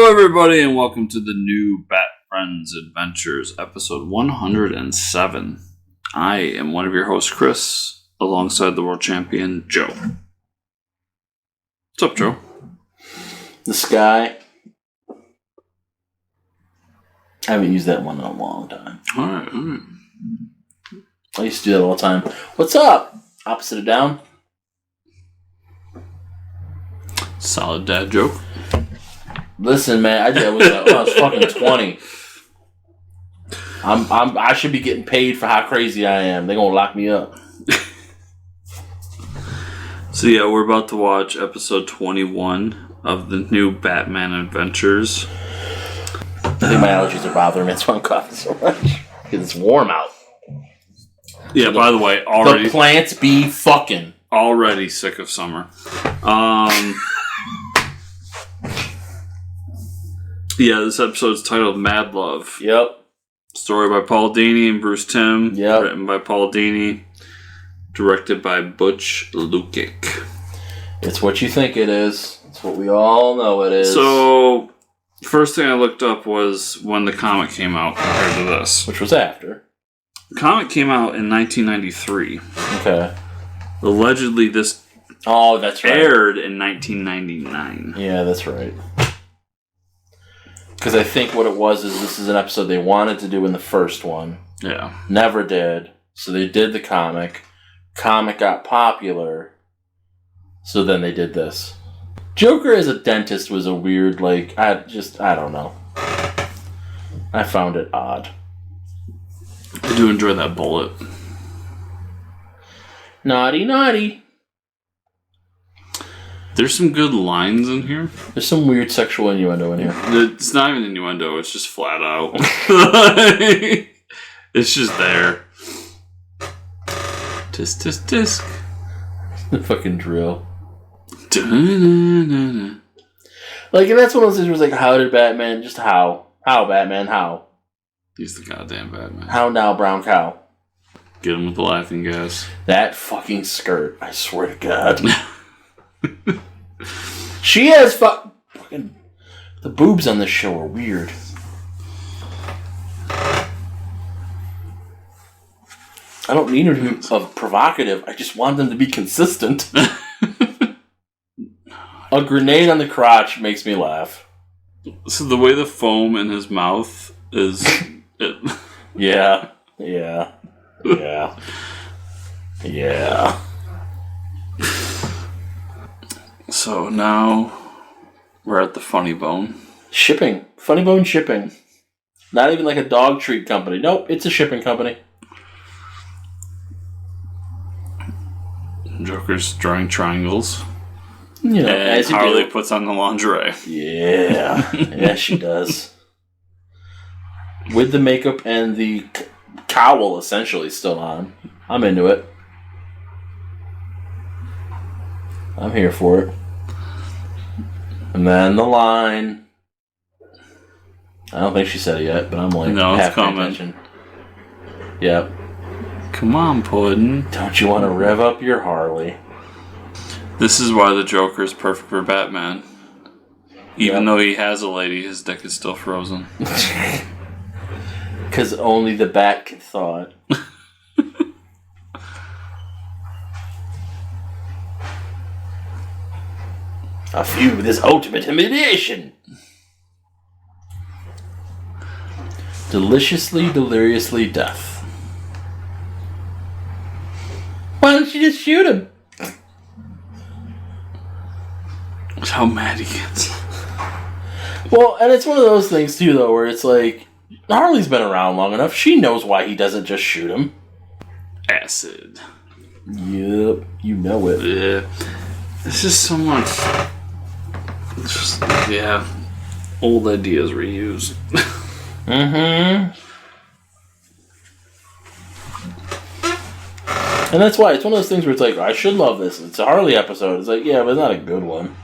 Hello, everybody, and welcome to the new Bat Friends Adventures, episode 107. I am one of your hosts, Chris, alongside the world champion, Joe. What's up, Joe? The sky. I haven't used that one in a long time. All right. I used to do that all the time. What's up? Opposite of down. Solid dad joke. Listen, man, I did that when I was fucking 20. I should be getting paid for how crazy I am. They're gonna lock me up. So yeah, we're about to watch episode 21 of the new Batman Adventures. I think my allergies are bothering me. That's why I'm coughing so much. Because it's warm out. Yeah, so by the way, already the plants be fucking. Already sick of summer. Yeah, this episode's titled Mad Love. Yep. Story by Paul Dini and Bruce Timm. Yep. Written by Paul Dini. Directed by Butch Lukic. It's what you think it is. It's what we all know it is. So, first thing I looked up was when the comic came out compared to this. Which was after. The comic came out in 1993. Okay. Allegedly, this that's right. aired in 1999. Yeah, that's right. Because I think what it was is this is an episode they wanted to do in the first one. Yeah. Never did. So they did the comic. Comic got popular. So then they did this. Joker as a dentist was a weird, I don't know. I found it odd. I do enjoy that bullet. Naughty, naughty. There's some good lines in here. There's some weird sexual innuendo in here. It's not even innuendo, it's just flat out. It's just there. Tisk, tisk, tisk. The fucking drill. Da-na-na-na. And that's one of those things where it's how did Batman, just how? How, Batman, how? He's the goddamn Batman. How now, brown cow? Get him with the laughing gas. That fucking skirt, I swear to God. She has fucking... The boobs on this show are weird. I don't need her to be provocative. I just want them to be consistent. A grenade on the crotch makes me laugh. So the way the foam in his mouth is... Yeah. So now we're at the Funny Bone. Shipping. Funny Bone Shipping. Not even like a dog treat company. Nope, it's a shipping company. Joker's drawing triangles. You know, and as you Harley do. puts on the lingerie. Yeah. Yeah, she does. With the makeup and the cowl essentially still on. I'm into it. I'm here for it. And then the line. I don't think she said it yet, but I'm no, it's half paying coming. attention. Yep. Come on, Puddin'. Don't you want to rev up your Harley? This is why the Joker is perfect for Batman. Even though he has a lady, his dick is still frozen. Because only the Bat can thaw it. A feud with his ultimate humiliation. Deliciously, deliriously death. Why don't you just shoot him? That's how mad he gets. Well, and it's one of those things, too, though, where it's Harley's been around long enough. She knows why he doesn't just shoot him. Acid. Yep, you know it. Yeah. This is so much... old ideas reused. Mm-hmm. And that's why it's one of those things where it's I should love this. It's a Harley episode. It's yeah, but it's not a good one.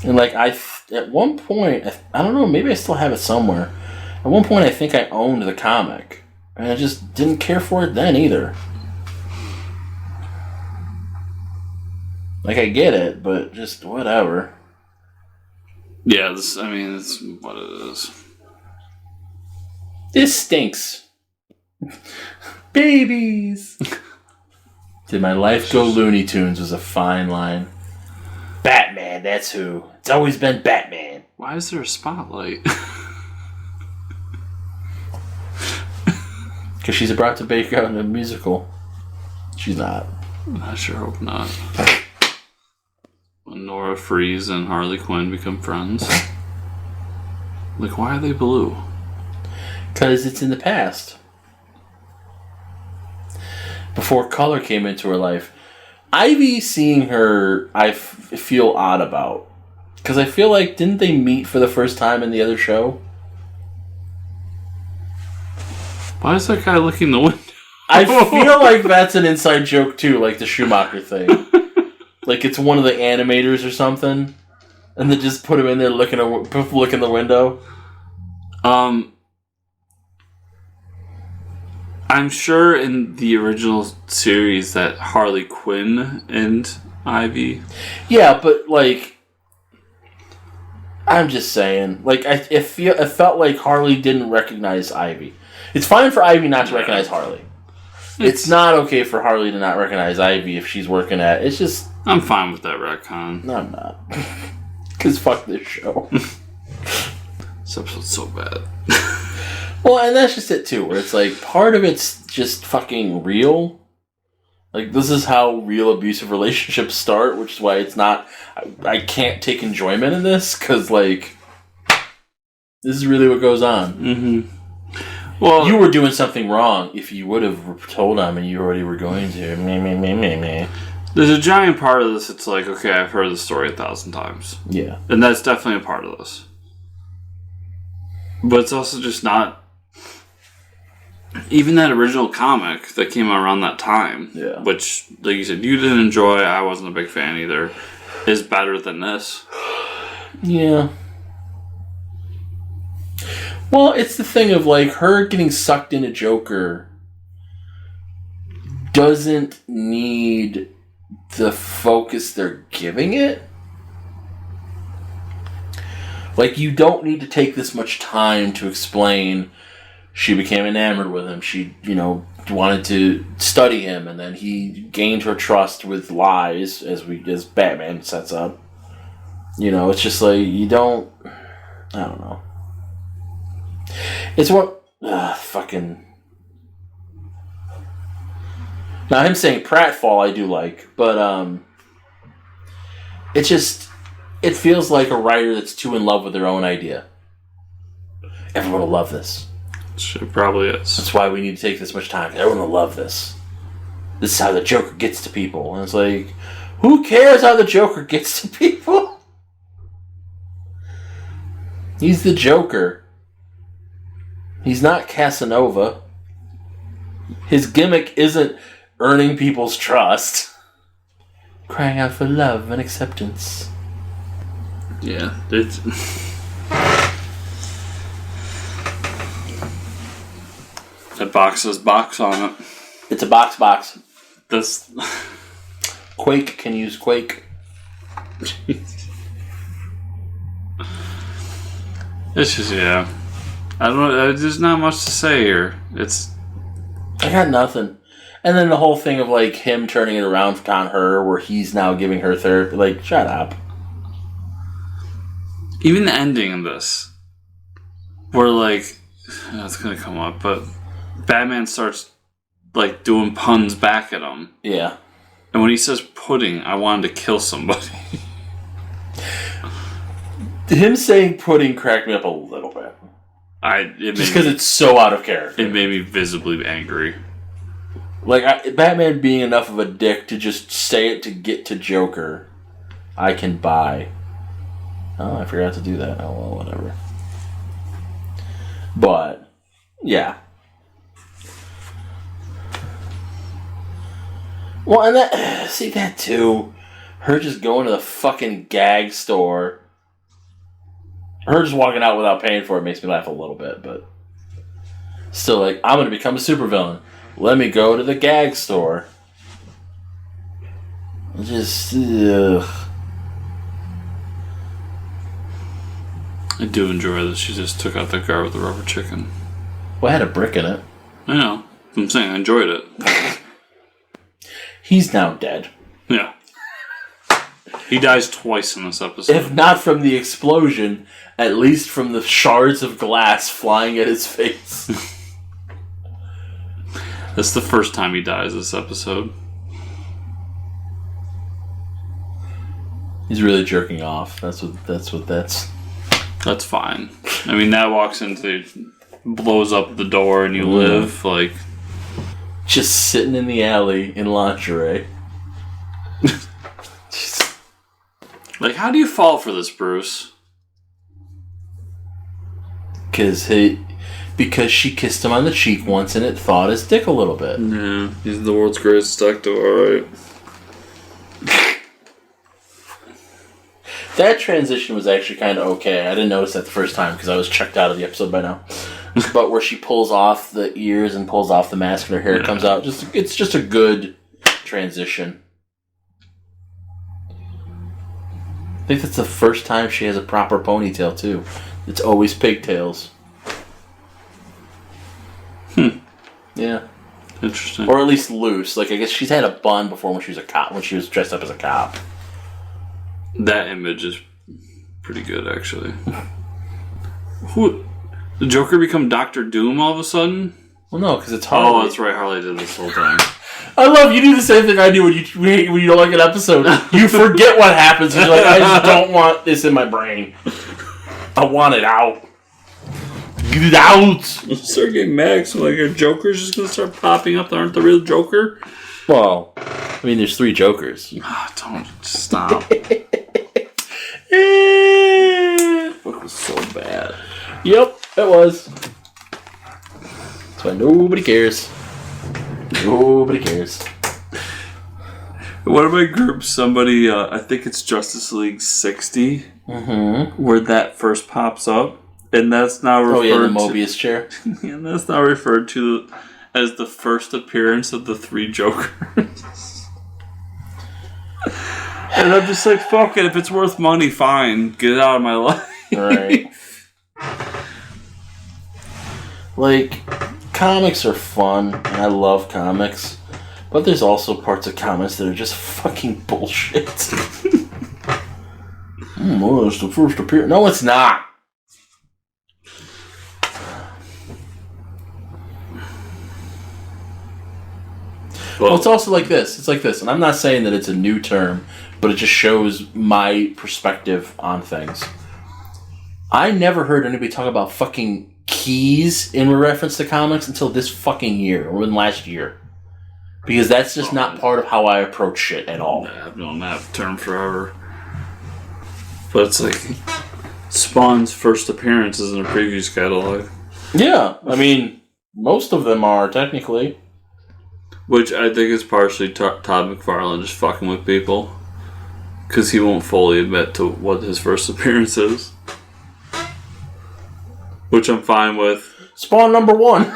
And at one point, I don't know, maybe I still have it somewhere. At one point, I think I owned the comic. And I just didn't care for it then either. Like, I get it, but just whatever. Yeah, it's what it is. This stinks. Babies! Did my life go Looney Tunes was a fine line. Batman, that's who. It's always been Batman. Why is there a spotlight? Because she's about to break out in a musical. She's not. I sure hope not. When Nora Freeze and Harley Quinn become friends. Like, why are they blue? Because it's in the past. Before color came into her life. Ivy, seeing her, I feel odd about. Because I feel like, didn't they meet for the first time in the other show? Why is that guy licking the window? I feel like that's an inside joke too, like the Schumacher thing. Like it's one of the animators or something, and they just put him in there looking the window. I'm sure in the original series that Harley Quinn and Ivy. Yeah, but like, I'm just saying, like it felt like Harley didn't recognize Ivy. It's fine for Ivy not to recognize Harley. It's not okay for Harley to not recognize Ivy if she's working at... It's just... I'm fine with that retcon. No, I'm not. Because fuck this show. This episode's so bad. Well, and that's just it too, where it's like, part of it's just fucking real. Like, this is how real abusive relationships start, which is why it's not... I can't take enjoyment in this, because, like... This is really what goes on. Mm-hmm. Well, you were doing something wrong if you would have told them and you already were going to. Meh. There's a giant part of this. It's like, okay, I've heard the story 1,000 times. Yeah. And that's definitely a part of this. But it's also just not... Even that original comic that came out around that time, which, like you said, you didn't enjoy, I wasn't a big fan either, is better than this. Yeah. Well, it's the thing of, like, her getting sucked into Joker doesn't need the focus they're giving it. Like, you don't need to take this much time to explain she became enamored with him. She, wanted to study him, and then he gained her trust with lies, as Batman sets up. It's just like, you don't... I don't know. It's what... fucking... Now, him saying pratfall I do like, but, it's just... It feels like a writer that's too in love with their own idea. Everyone will love this. It probably is. That's why we need to take this much time. Everyone will love this. This is how the Joker gets to people. And it's like, who cares how the Joker gets to people? He's the Joker. He's not Casanova. His gimmick isn't earning people's trust. Crying out for love and acceptance. Yeah, it's... That box says box on it. It's a box. This... Quake can use Quake. It's just, yeah. I don't know, there's not much to say here. I got nothing. And then the whole thing of, like, him turning it around on her, where he's now giving her therapy. Like, shut up. Even the ending of this, where, like, it's gonna come up, but Batman starts, like, doing puns back at him. Yeah. And when he says pudding, I wanted to kill somebody. Him saying pudding cracked me up a little bit. Just because it's so out of character. It made me visibly angry. Like, Batman being enough of a dick to just say it to get to Joker, I can buy. Oh, I forgot to do that. Oh, well, whatever. But, yeah. Well, and that... See, that too. Her just going to the fucking gag store. Her just walking out without paying for it makes me laugh a little bit, but... Still, like, I'm going to become a supervillain. Let me go to the gag store. Just, ugh. I do enjoy that she just took out the guy with the rubber chicken. Well, it had a brick in it. I know. I'm saying I enjoyed it. He's now dead. Yeah. He dies twice in this episode. If not from the explosion, at least from the shards of glass flying at his face. That's the first time he dies this episode. He's really jerking off. That's. That's fine. I mean, that walks into, blows up the door, and you live like. Just sitting in the alley in lingerie. Like, how do you fall for this, Bruce? Because she kissed him on the cheek once and it thawed his dick a little bit. Yeah, he's the world's greatest detective, alright. That transition was actually kind of okay. I didn't notice that the first time because I was checked out of the episode by now. But where she pulls off the ears and pulls off the mask and her hair comes out, it's just a good transition. I think that's the first time she has a proper ponytail, too. It's always pigtails. Yeah. Interesting. Or at least loose. Like, I guess she's had a bun before when she was a cop, when she was dressed up as a cop. That image is pretty good, actually. Who? The Joker become Doctor Doom all of a sudden? Well, no, because it's Harley. Oh, that's right. Harley did this whole time. I love you do the same thing I do when you don't like an episode. You forget what happens. You're like, I just don't want this in my brain. I want it out. Get it out. Start getting mad. So, like, your Joker's just gonna start popping up that aren't the real Joker. Well, I mean, there's 3 Jokers. Don't stop. Book was so bad. Yep, it was. That's why nobody cares. Nobody cares. One of my groups, somebody, I think it's Justice League 60, where that first pops up, and that's now referred the Mobius chair. And that's now referred to as the first appearance of the 3 Jokers. And I'm just like, fuck it, if it's worth money, fine, get it out of my life. Right. Like, comics are fun, and I love comics, but there's also parts of comics that are just fucking bullshit. Well, it's the first appearance. No, it's not. Well, it's also like this. It's like this, and I'm not saying that it's a new term, but it just shows my perspective on things. I never heard anybody talk about fucking keys in reference to comics until this fucking year, or in last year. Because that's just not part of how I approach shit at all. I've known that term forever. But it's like, Spawn's first appearance is in a previous catalog. Yeah, I mean, most of them are, technically. Which I think is partially Todd McFarlane just fucking with people. Because he won't fully admit to what his first appearance is. Which I'm fine with. Spawn number 1.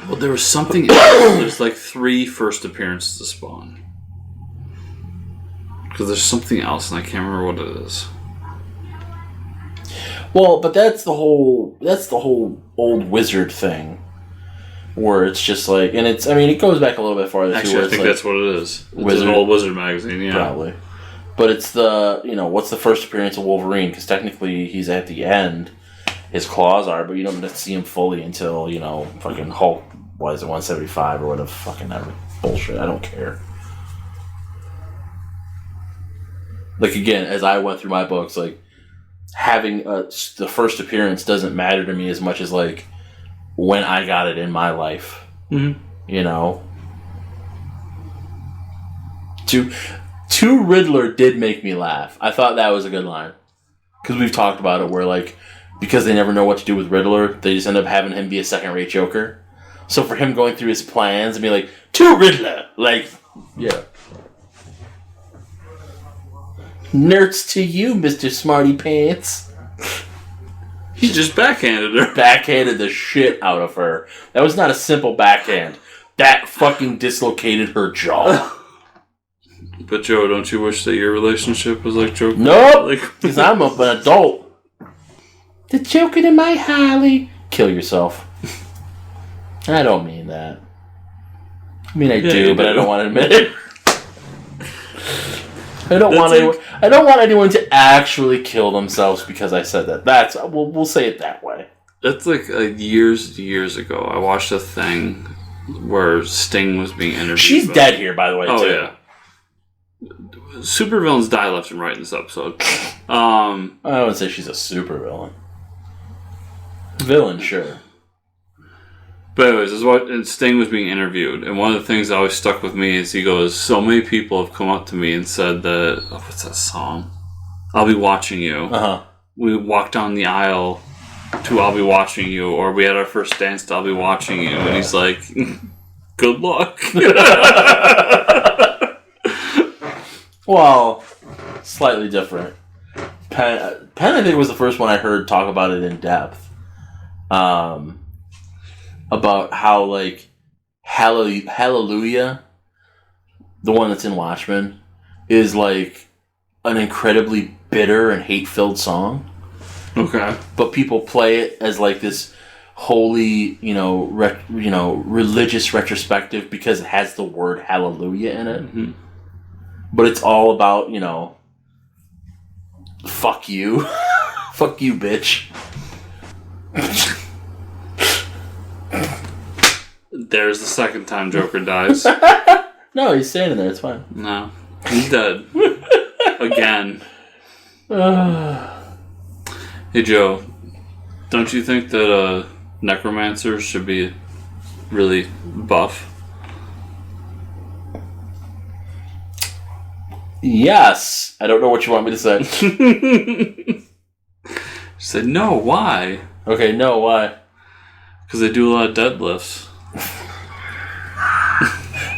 Well, there was something else. There's like 3 first appearances of Spawn. Because there's something else and I can't remember what it is. Well, but that's the whole old wizard thing. Where it's just like, and it's, I mean, it goes back a little bit farther too. Actually, I think that's what it is. It's Wizard? an old Wizard magazine, yeah. Probably. But it's the, what's the first appearance of Wolverine? Because technically he's at the end. His claws are, but you don't get to see him fully until, fucking Hulk, 175 or whatever, fucking that bullshit. I don't care. Like, again, as I went through my books, like, having the first appearance doesn't matter to me as much as, like, when I got it in my life. Mm-hmm. To Riddler did make me laugh. I thought that was a good line. Because we've talked about it where, like, because they never know what to do with Riddler, they just end up having him be a second-rate Joker. So for him going through his plans and being like, to Riddler! Like, yeah. Nerds to you, Mr. Smarty Pants. He just backhanded her. Backhanded the shit out of her. That was not a simple backhand. That fucking dislocated her jaw. But Joe, don't you wish that your relationship was like Joker? Nope, because I'm an adult. The Joker to my Harley. Kill yourself. I don't mean that. I mean, I do, but I don't want to admit it. I don't want anyone to actually kill themselves because I said that. We'll say it that way. That's like years ago. I watched a thing where Sting was being interviewed. She's dead here, by the way. Oh too. Yeah. Supervillains die left and right in this episode. I wouldn't say she's a supervillain. Villain, sure. But anyways, this is what Sting was being interviewed, and one of the things that always stuck with me is he goes, "So many people have come up to me and said that what's that song? I'll be watching you. We walked down the aisle to I'll be watching you, or we had our first dance to I'll be watching you," and he's like, "Good luck." Well, slightly different. Penn, I think, was the first one I heard talk about it in depth. About how, like, Hallelujah, the one that's in Watchmen, is, like, an incredibly bitter and hate-filled song. Okay. But people play it as, like, this holy, religious retrospective because it has the word hallelujah in it. Mm-hmm. But it's all about, fuck you. Fuck you, bitch. There's the second time Joker dies. No, he's standing there. It's fine. No. He's dead. Again. Hey, Joe. Don't you think that necromancers should be really buff? Yes. I don't know what you want me to say. She said, no, why? Okay, no, why? Because they do a lot of deadlifts.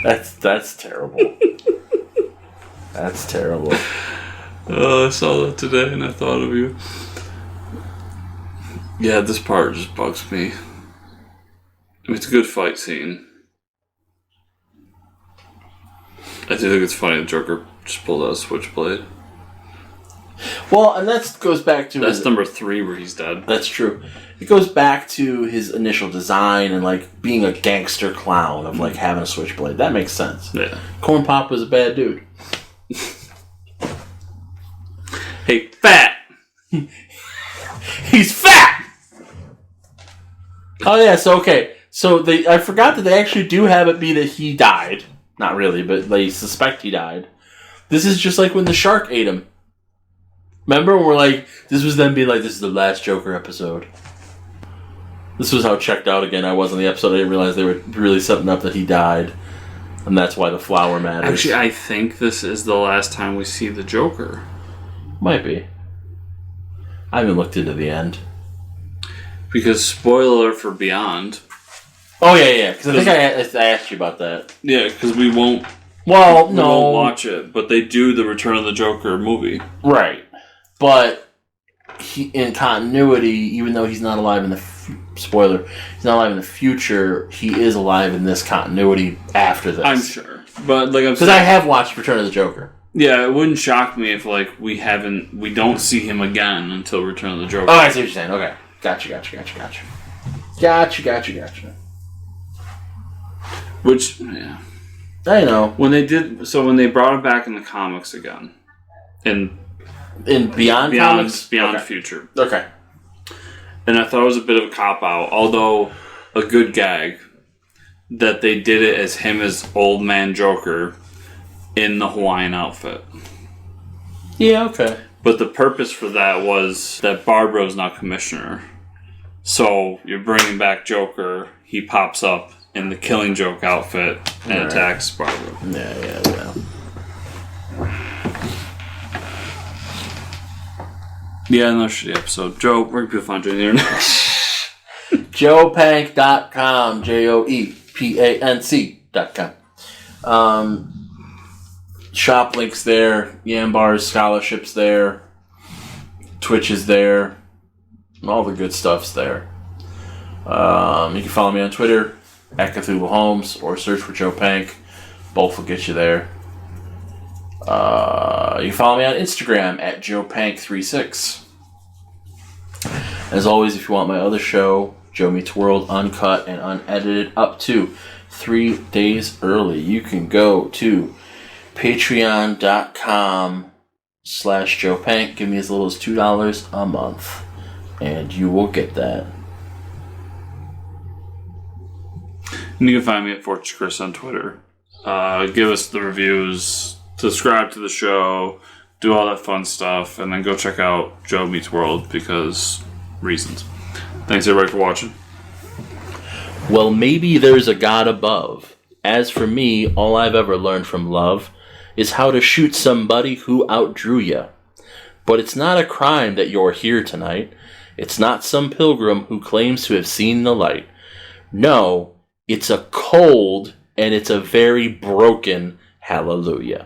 That's terrible. That's terrible. Oh, I saw that today and I thought of you. Yeah, this part just bugs me. It's a good fight scene. I do think it's funny that Joker just pulled out a switchblade. Well, and that goes back to... That's number 3 where he's dead. That's true. It goes back to his initial design and, like, being a gangster clown of, like, having a switchblade. That makes sense. Yeah. Corn Pop was a bad dude. Hey, fat! He's fat! Oh, yeah, so, okay. So, I forgot that they actually do have it be that he died. Not really, but they suspect he died. This is just like when the shark ate him. Remember when we're like, this was them being like, this is the last Joker episode. This was how checked out again I was on the episode. I didn't realize they were really setting up that he died. And that's why the flower matters. Actually, I think this is the last time we see the Joker. Might be. I haven't looked into the end. Because, spoiler for Beyond. Oh, yeah. Because I think I asked you about that. Yeah, because we won't... Well, we no. won't watch it, but they do the Return of the Joker movie. Right. But in continuity, even though he's not alive in the... spoiler. He's not alive in the future. He is alive in this continuity after this. I'm sure. But, like I'm saying... Because I have watched Return of the Joker. Yeah, it wouldn't shock me if, like, we don't see him again until Return of the Joker. Oh, I see what you're saying. Okay. Gotcha. Which, yeah. I know. When they brought him back in the comics again. In Beyond Comics? Beyond okay. Future. Okay. And I thought it was a bit of a cop-out, although a good gag, that they did it as him as Old Man Joker in the Hawaiian outfit. Yeah, okay. But the purpose for that was that Barbara's not commissioner. So you're bringing back Joker, he pops up in the Killing Joke outfit and attacks Barbara. Yeah. Yeah, no shitty episode. Joe, where can people find you on the internet? JoePank.com. JoePanc.com. Shop links there. Yambar's scholarships there. Twitch is there. All the good stuff's there. You can follow me on Twitter at Cthulhu Holmes or search for Joe Pank. Both will get you there. You can follow me on Instagram at JoePank36. As always, if you want my other show, Joe Meets World, uncut and unedited, up to 3 days early, you can go to patreon.com/JoePank. Give me as little as $2 a month, and you will get that. And you can find me at Fortune Chris on Twitter. Give us the reviews, subscribe to the show, do all that fun stuff, and then go check out Joe Meets World because reasons. Thanks everybody for watching. Well, maybe there's a God above. As for me, all I've ever learned from love is how to shoot somebody who outdrew you. But it's not a crime that you're here tonight. It's not some pilgrim who claims to have seen the light. No, it's a cold and it's a very broken hallelujah.